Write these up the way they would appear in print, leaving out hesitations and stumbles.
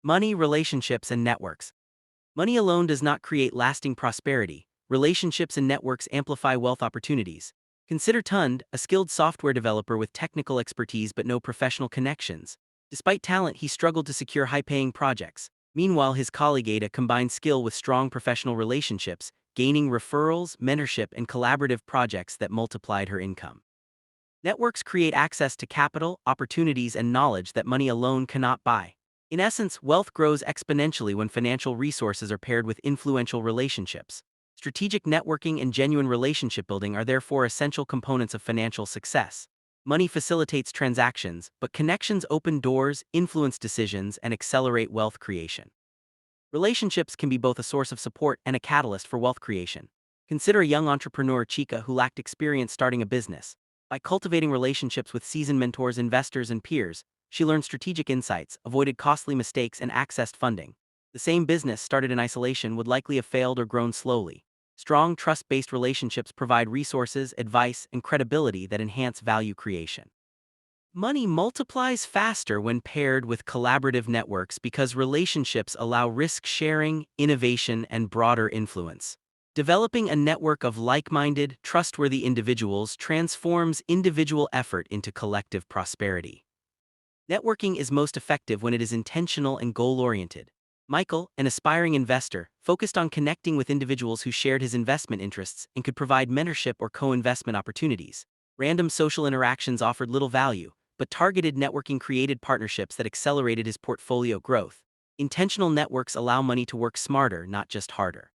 Money, relationships, and networks. Money alone does not create lasting prosperity. Relationships and networks amplify wealth opportunities. Consider Tund, a skilled software developer with technical expertise but no professional connections. Despite talent, he struggled to secure high-paying projects. Meanwhile, his colleague Ada combined skill with strong professional relationships, gaining referrals, mentorship, and collaborative projects that multiplied her income. Networks create access to capital, opportunities, and knowledge that money alone cannot buy. In essence, wealth grows exponentially when financial resources are paired with influential relationships. Strategic networking and genuine relationship building are therefore essential components of financial success. Money facilitates transactions, but connections open doors, influence decisions, and accelerate wealth creation. Relationships can be both a source of support and a catalyst for wealth creation. Consider a young entrepreneur, Chica, who lacked experience starting a business. By cultivating relationships with seasoned mentors, investors, and peers, she learned strategic insights, avoided costly mistakes, and accessed funding. The same business started in isolation would likely have failed or grown slowly. Strong, trust-based relationships provide resources, advice, and credibility that enhance value creation. Money multiplies faster when paired with collaborative networks because relationships allow risk sharing, innovation, and broader influence. Developing a network of like-minded, trustworthy individuals transforms individual effort into collective prosperity. Networking is most effective when it is intentional and goal-oriented. Michael, an aspiring investor, focused on connecting with individuals who shared his investment interests and could provide mentorship or co-investment opportunities. Random social interactions offered little value, but targeted networking created partnerships that accelerated his portfolio growth. Intentional networks allow money to work smarter, not just harder.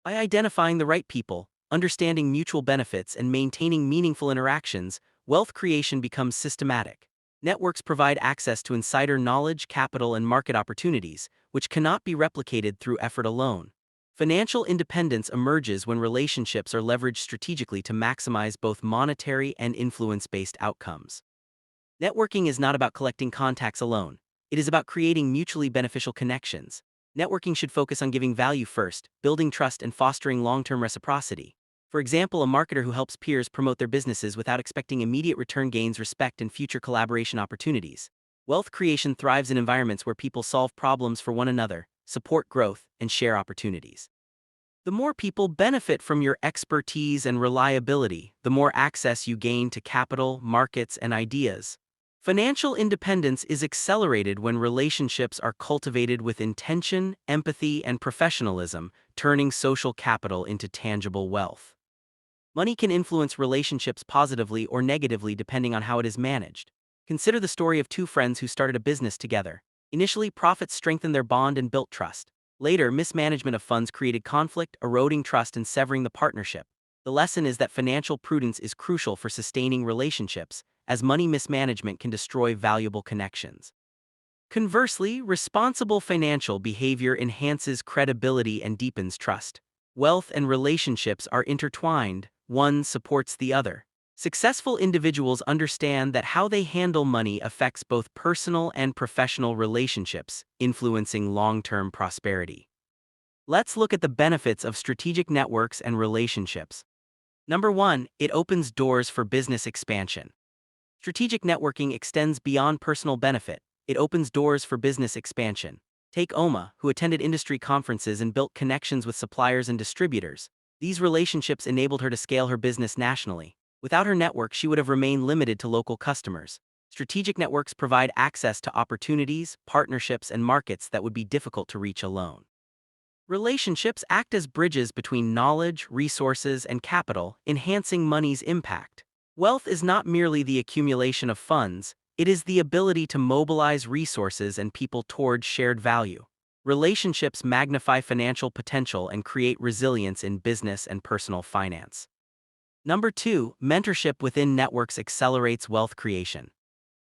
By identifying the right people, understanding mutual benefits, and maintaining meaningful interactions, wealth creation becomes systematic. Networks provide access to insider knowledge, capital, and market opportunities, which cannot be replicated through effort alone. Financial independence emerges when relationships are leveraged strategically to maximize both monetary and influence-based outcomes. Networking is not about collecting contacts alone. It is about creating mutually beneficial connections. Networking should focus on giving value first, building trust, and fostering long-term reciprocity. For example, a marketer who helps peers promote their businesses without expecting immediate return gains respect and future collaboration opportunities. Wealth creation thrives in environments where people solve problems for one another, support growth, and share opportunities. The more people benefit from your expertise and reliability, the more access you gain to capital, markets, and ideas. Financial independence is accelerated when relationships are cultivated with intention, empathy, and professionalism, turning social capital into tangible wealth. Money can influence relationships positively or negatively depending on how it is managed. Consider the story of two friends who started a business together. Initially, profits strengthened their bond and built trust. Later, mismanagement of funds created conflict, eroding trust and severing the partnership. The lesson is that financial prudence is crucial for sustaining relationships, as money mismanagement can destroy valuable connections. Conversely, responsible financial behavior enhances credibility and deepens trust. Wealth and relationships are intertwined, one supports the other. Successful individuals understand that how they handle money affects both personal and professional relationships, influencing long-term prosperity. Let's look at the benefits of strategic networks and relationships. Number 1, it opens doors for business expansion. Strategic networking extends beyond personal benefit. It opens doors for business expansion. Take Oma, who attended industry conferences and built connections with suppliers and distributors. These relationships enabled her to scale her business nationally. Without her network, she would have remained limited to local customers. Strategic networks provide access to opportunities, partnerships, and markets that would be difficult to reach alone. Relationships act as bridges between knowledge, resources, and capital, enhancing money's impact. Wealth is not merely the accumulation of funds, it is the ability to mobilize resources and people toward shared value. Relationships magnify financial potential and create resilience in business and personal finance. Number 2, mentorship within networks accelerates wealth creation.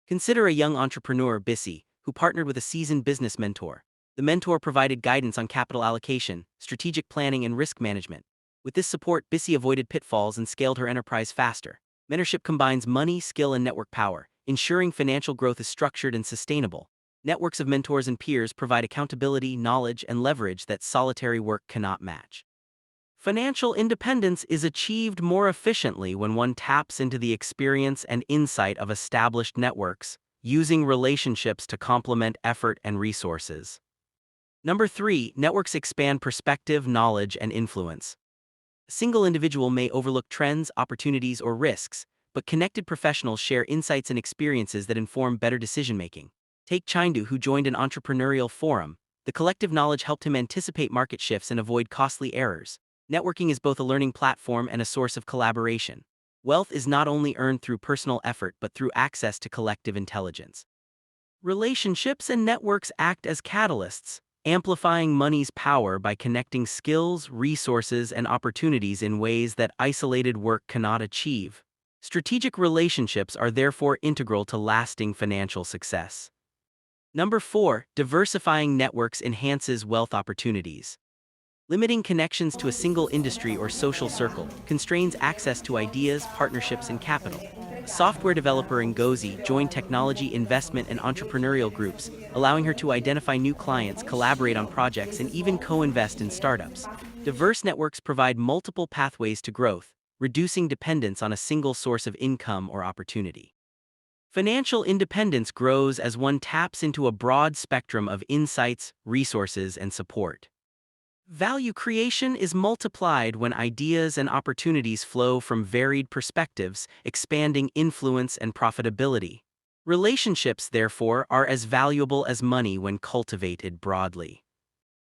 Consider a young entrepreneur, Bissy, who partnered with a seasoned business mentor. The mentor provided guidance on capital allocation, strategic planning, and risk management. With this support, Bissy avoided pitfalls and scaled her enterprise faster. Mentorship combines money, skill, and network power, ensuring financial growth is structured and sustainable. Networks of mentors and peers provide accountability, knowledge, and leverage that solitary work cannot match. Financial independence is achieved more efficiently when one taps into the experience and insight of established networks, using relationships to complement effort and resources. Number 3, networks expand perspective, knowledge, and influence. A single individual may overlook trends, opportunities, or risks, but connected professionals share insights and experiences that inform better decision-making. Take Chindu, who joined an entrepreneurial forum. The collective knowledge helped him anticipate market shifts and avoid costly errors. Networking is both a learning platform and a source of collaboration. Wealth is not only earned through personal effort but through access to collective intelligence. Relationships and networks act as catalysts, amplifying money's power by connecting skills, resources, and opportunities in ways that isolated work cannot achieve. Strategic relationships are therefore integral to lasting financial success. Number 4, diversifying networks enhances wealth opportunities. Limiting connections to a single industry or social circle constrains access to ideas, partnerships, and capital. A software developer in Ngozi joined technology, investment, and entrepreneurial groups, allowing her to identify new clients, collaborate on projects, and even co-invest in startups. Diverse networks provide multiple pathways to growth, reducing dependence on a single source of income or opportunity. Financial independence grows as one taps into a broad spectrum of insights, resources, and support. Value creation is multiplied when ideas and opportunities flow from varied perspectives, expanding influence and profitability. Relationships, therefore, are as valuable as money when cultivated broadly.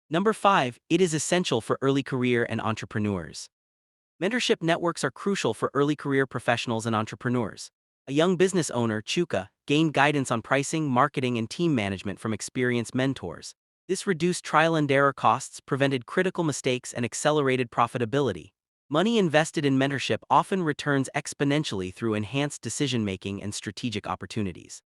Number 5, it is essential for early career and entrepreneurs. Mentorship networks are crucial for early career professionals and entrepreneurs. A young business owner, Chuka, gained guidance on pricing, marketing, and team management from experienced mentors. This reduced trial and error costs, prevented critical mistakes, and accelerated profitability. Money invested in mentorship often returns exponentially through enhanced decision-making and strategic opportunities.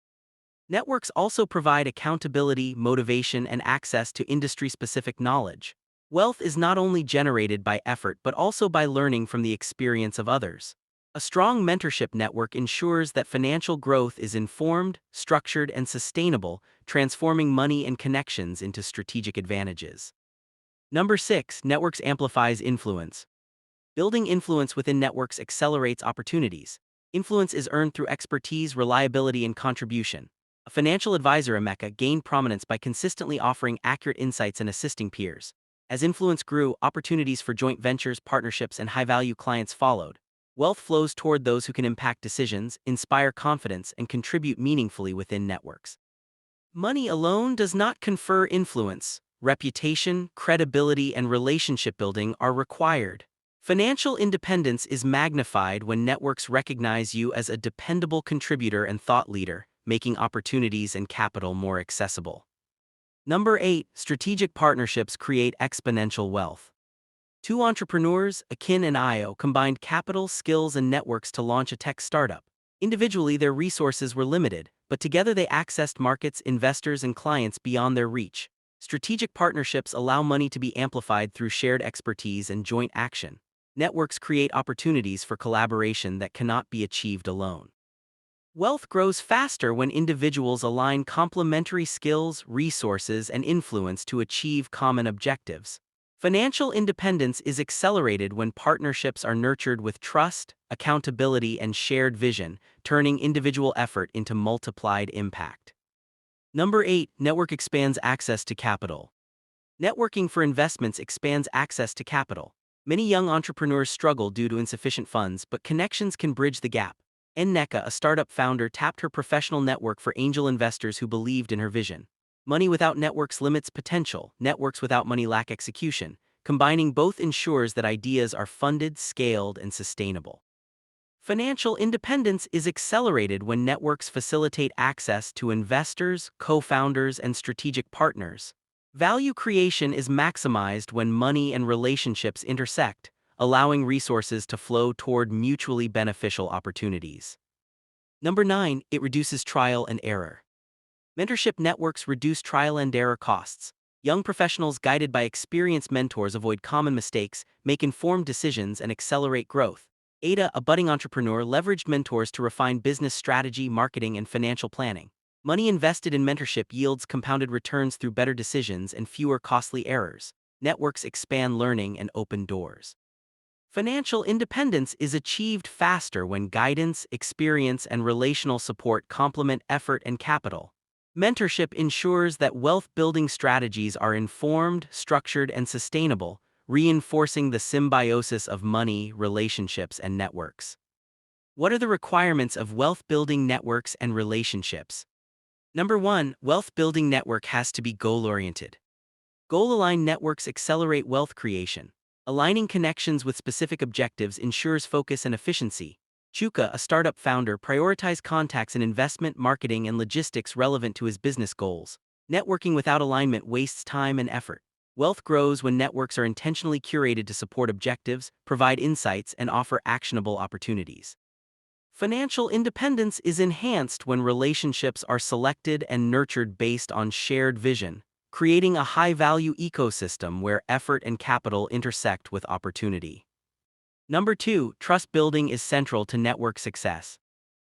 Networks also provide accountability, motivation, and access to industry-specific knowledge. Wealth is not only generated by effort but also by learning from the experience of others. A strong mentorship network ensures that financial growth is informed, structured, and sustainable, transforming money and connections into strategic advantages. Number 6, networks amplifies influence. Building influence within networks accelerates opportunities. Influence is earned through expertise, reliability, and contribution. A financial advisor, Emeka, gained prominence by consistently offering accurate insights and assisting peers. As influence grew, opportunities for joint ventures, partnerships, and high-value clients followed. Wealth flows toward those who can impact decisions, inspire confidence, and contribute meaningfully within networks. Money alone does not confer influence. Reputation, credibility, and relationship building are required. Financial independence is magnified when networks recognize you as a dependable contributor and thought leader, making opportunities and capital more accessible. Number 8, strategic partnerships create exponential wealth. Two entrepreneurs, Akin and Io, combined capital, skills, and networks to launch a tech startup. Individually, their resources were limited, but together they accessed markets, investors, and clients beyond their reach. Strategic partnerships allow money to be amplified through shared expertise and joint action. Networks create opportunities for collaboration that cannot be achieved alone. Wealth grows faster when individuals align complementary skills, resources, and influence to achieve common objectives. Financial independence is accelerated when partnerships are nurtured with trust, accountability, and shared vision, turning individual effort into multiplied impact. Number 8, network expands access to capital. Networking for investments expands access to capital. Many young entrepreneurs struggle due to insufficient funds, but connections can bridge the gap. Nneka, a startup founder, tapped her professional network for angel investors who believed in her vision. Money without networks limits potential. Networks without money lack execution. Combining both ensures that ideas are funded, scaled, and sustainable. Financial independence is accelerated when networks facilitate access to investors, co-founders, and strategic partners. Value creation is maximized when money and relationships intersect, allowing resources to flow toward mutually beneficial opportunities. Number 9, it reduces trial and error. Mentorship networks reduce trial and error costs. Young professionals guided by experienced mentors avoid common mistakes, make informed decisions, and accelerate growth. Ada, a budding entrepreneur, leveraged mentors to refine business strategy, marketing, and financial planning. Money invested in mentorship yields compounded returns through better decisions and fewer costly errors. Networks expand learning and open doors. Financial independence is achieved faster when guidance, experience, and relational support complement effort and capital. Mentorship ensures that wealth building strategies are informed, structured, and sustainable, reinforcing the symbiosis of money, relationships, and networks. What are the requirements of wealth building networks and relationships? Number 1, wealth building network has to be goal oriented. Goal aligned networks accelerate wealth creation. Aligning connections with specific objectives ensures focus and efficiency. Chuka, a startup founder, prioritized contacts in investment, marketing, and logistics relevant to his business goals. Networking without alignment wastes time and effort. Wealth grows when networks are intentionally curated to support objectives, provide insights, and offer actionable opportunities. Financial independence is enhanced when relationships are selected and nurtured based on shared vision, creating a high-value ecosystem where effort and capital intersect with opportunity. Number 2, trust building is central to network success.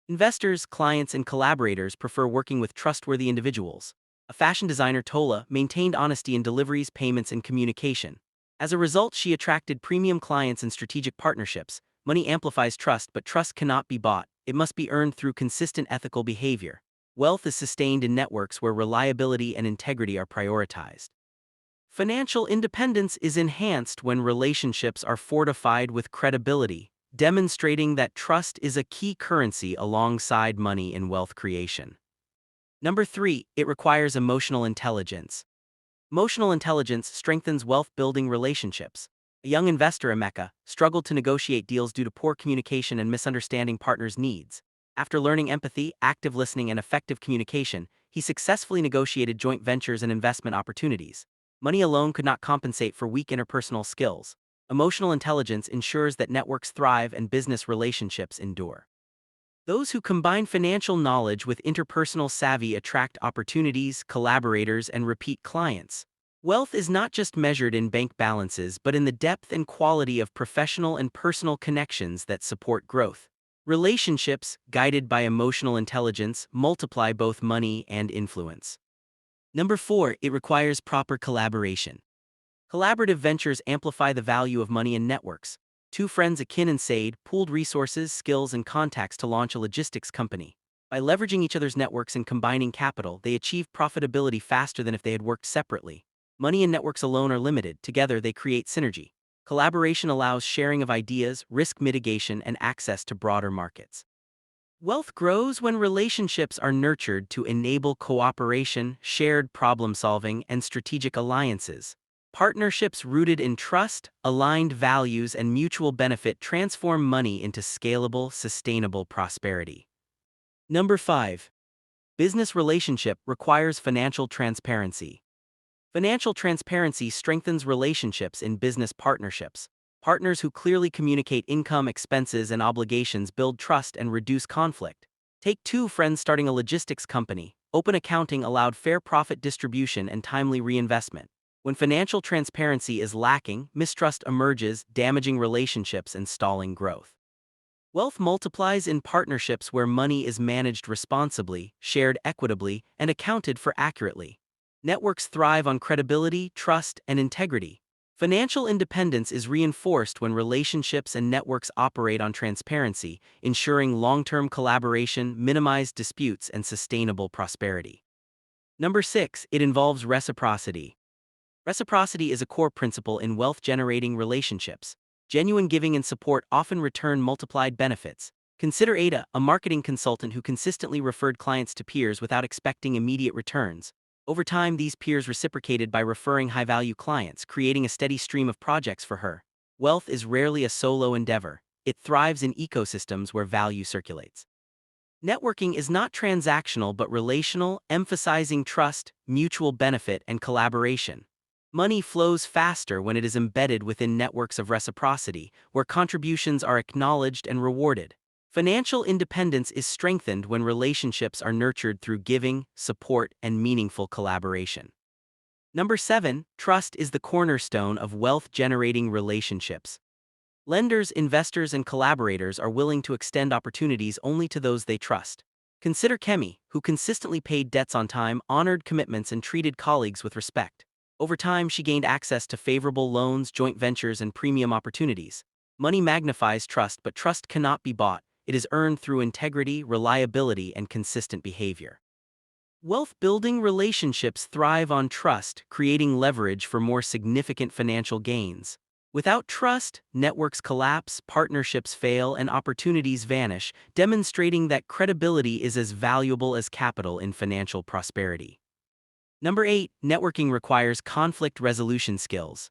Investors, clients, and collaborators prefer working with trustworthy individuals. A fashion designer, Tola, maintained honesty in deliveries, payments, and communication. As a result, she attracted premium clients and strategic partnerships. Money amplifies trust, but trust cannot be bought. It must be earned through consistent ethical behavior. Wealth is sustained in networks where reliability and integrity are prioritized. Financial independence is enhanced when relationships are fortified with credibility, demonstrating that trust is a key currency alongside money in wealth creation. Number 3, it requires emotional intelligence. Emotional intelligence strengthens wealth-building relationships. A young investor, Emeka, struggled to negotiate deals due to poor communication and misunderstanding partners' needs. After learning empathy, active listening, and effective communication, he successfully negotiated joint ventures and investment opportunities. Money alone could not compensate for weak interpersonal skills. Emotional intelligence ensures that networks thrive and business relationships endure. Those who combine financial knowledge with interpersonal savvy attract opportunities, collaborators, and repeat clients. Wealth is not just measured in bank balances but in the depth and quality of professional and personal connections that support growth. Relationships, guided by emotional intelligence, multiply both money and influence. Number 4, it requires proper collaboration. Collaborative ventures amplify the value of money in networks. Two friends, Akin and Said, pooled resources, skills, and contacts to launch a logistics company. By leveraging each other's networks and combining capital, they achieved profitability faster than if they had worked separately. Money and networks alone are limited. Together, they create synergy. Collaboration allows sharing of ideas, risk mitigation, and access to broader markets. Wealth grows when relationships are nurtured to enable cooperation, shared problem-solving, and strategic alliances. Partnerships rooted in trust, aligned values, and mutual benefit transform money into scalable, sustainable prosperity. Number 5. Business relationship requires financial transparency. Financial transparency strengthens relationships in business partnerships. Partners who clearly communicate income, expenses, and obligations build trust and reduce conflict. Take two friends starting a logistics company. Open accounting allowed fair profit distribution and timely reinvestment. When financial transparency is lacking, mistrust emerges, damaging relationships and stalling growth. Wealth multiplies in partnerships where money is managed responsibly, shared equitably, and accounted for accurately. Networks thrive on credibility, trust, and integrity. Financial independence is reinforced when relationships and networks operate on transparency, ensuring long-term collaboration, minimized disputes, and sustainable prosperity. Number 6, it involves reciprocity. Reciprocity is a core principle in wealth-generating relationships. Genuine giving and support often return multiplied benefits. Consider Ada, a marketing consultant who consistently referred clients to peers without expecting immediate returns. Over time, these peers reciprocated by referring high-value clients, creating a steady stream of projects for her. Wealth is rarely a solo endeavor. It thrives in ecosystems where value circulates. Networking is not transactional but relational, emphasizing trust, mutual benefit, and collaboration. Money flows faster when it is embedded within networks of reciprocity, where contributions are acknowledged and rewarded. Financial independence is strengthened when relationships are nurtured through giving, support, and meaningful collaboration. Number 7, trust is the cornerstone of wealth-generating relationships. Lenders, investors, and collaborators are willing to extend opportunities only to those they trust. Consider Kemi, who consistently paid debts on time, honored commitments, and treated colleagues with respect. Over time, she gained access to favorable loans, joint ventures, and premium opportunities. Money magnifies trust, but trust cannot be bought. It is earned through integrity, reliability, and consistent behavior. Wealth-building relationships thrive on trust, creating leverage for more significant financial gains. Without trust, networks collapse, partnerships fail, and opportunities vanish, demonstrating that credibility is as valuable as capital in financial prosperity. Number 8, networking requires conflict resolution skills.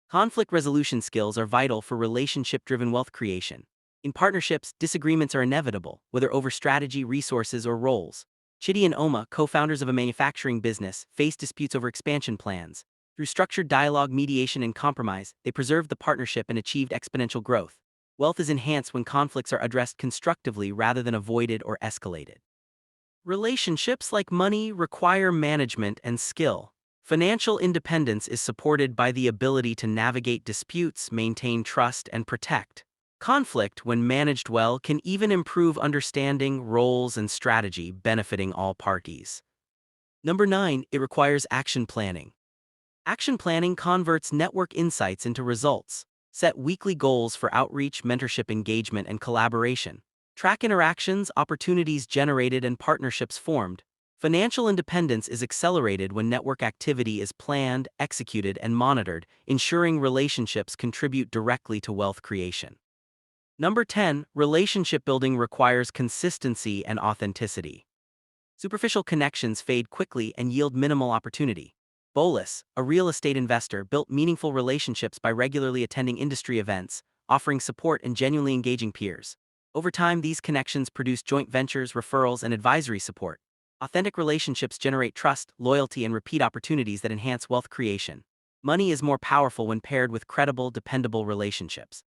Conflict resolution skills are vital for relationship-driven wealth creation. In partnerships, disagreements are inevitable, whether over strategy, resources, or roles. Chitty and Oma, co-founders of a manufacturing business, faced disputes over expansion plans. Through structured dialogue, mediation, and compromise, they preserved the partnership and achieved exponential growth. Wealth is enhanced when conflicts are addressed constructively rather than avoided or escalated. Relationships, like money, require management and skill. Financial independence is supported by the ability to navigate disputes, maintain trust, and protect. Conflict, when managed well, can even improve understanding, roles, and strategy, benefiting all parties. Number 9, it requires action planning. Action planning converts network insights into results. Set weekly goals for outreach, mentorship, engagement, and collaboration. Track interactions, opportunities generated, and partnerships formed. Financial independence is accelerated when network activity is planned, executed, and monitored, ensuring relationships contribute directly to wealth creation. Number 10, relationship building requires consistency and authenticity. Superficial connections fade quickly and yield minimal opportunity. Bolus, a real estate investor, built meaningful relationships by regularly attending industry events, offering support, and genuinely engaging peers. Over time, these connections produce joint ventures, referrals, and advisory support. Authentic relationships generate trust, loyalty, and repeat opportunities that enhance wealth creation. Money is more powerful when paired with credible, dependable relationships.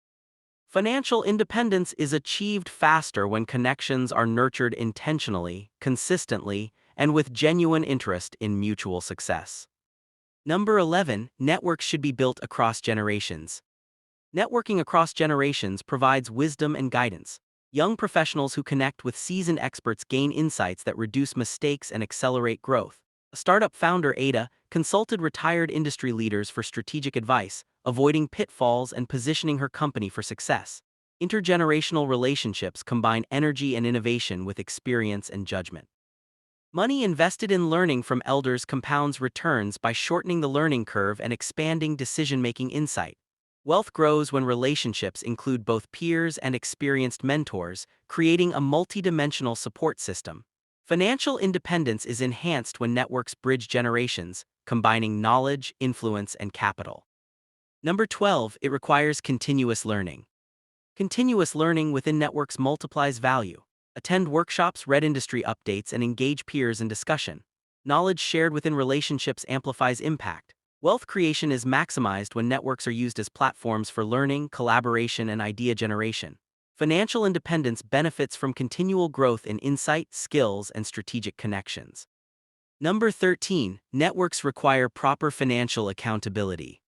Financial independence is achieved faster when connections are nurtured intentionally, consistently, and with genuine interest in mutual success. Number 11, networks should be built across generations. Networking across generations provides wisdom and guidance. Young professionals who connect with seasoned experts gain insights that reduce mistakes and accelerate growth. A startup founder, Ada, consulted retired industry leaders for strategic advice, avoiding pitfalls and positioning her company for success. Intergenerational relationships combine energy and innovation with experience and judgment. Money invested in learning from elders compounds returns by shortening the learning curve and expanding decision-making insight. Wealth grows when relationships include both peers and experienced mentors, creating a multidimensional support system. Financial independence is enhanced when networks bridge generations, combining knowledge, influence, and capital. Number 12, it requires continuous learning. Continuous learning within networks multiplies value. Attend workshops, read industry updates, and engage peers in discussion. Knowledge shared within relationships amplifies impact. Wealth creation is maximized when networks are used as platforms for learning, collaboration, and idea generation. Financial independence benefits from continual growth in insight, skills, and strategic connections. Number 13, networks require proper financial accountability.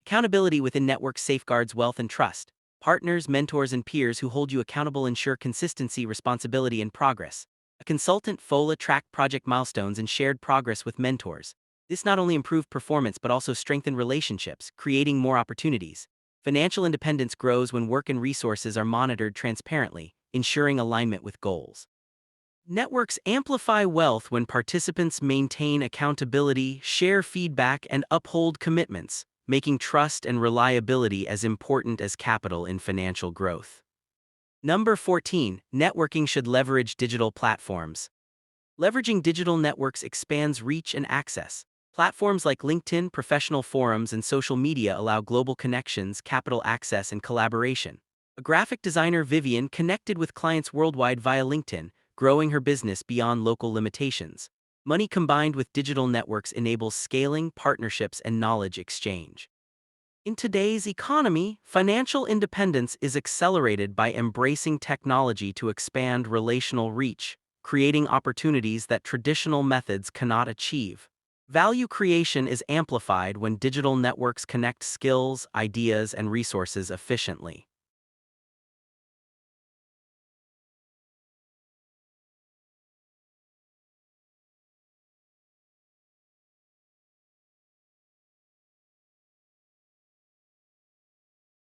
Accountability within networks safeguards wealth and trust. Partners, mentors, and peers who hold you accountable ensure consistency, responsibility, and progress. A consultant, FOLA, tracked project milestones and shared progress with mentors. This not only improved performance but also strengthened relationships, creating more opportunities. Financial independence grows when work and resources are monitored transparently, ensuring alignment with goals. Networks amplify wealth when participants maintain accountability, share feedback, and uphold commitments, making trust and reliability as important as capital in financial growth. Number 14, networking should leverage digital platforms. Leveraging digital networks expands reach and access. Platforms like LinkedIn, professional forums, and social media allow global connections, capital access, and collaboration. A graphic designer, Vivian, connected with clients worldwide via LinkedIn, growing her business beyond local limitations. Money combined with digital networks enables scaling, partnerships, and knowledge exchange. In today's economy, financial independence is accelerated by embracing technology to expand relational reach, creating opportunities that traditional methods cannot achieve. Value creation is amplified when digital networks connect skills, ideas, and resources efficiently.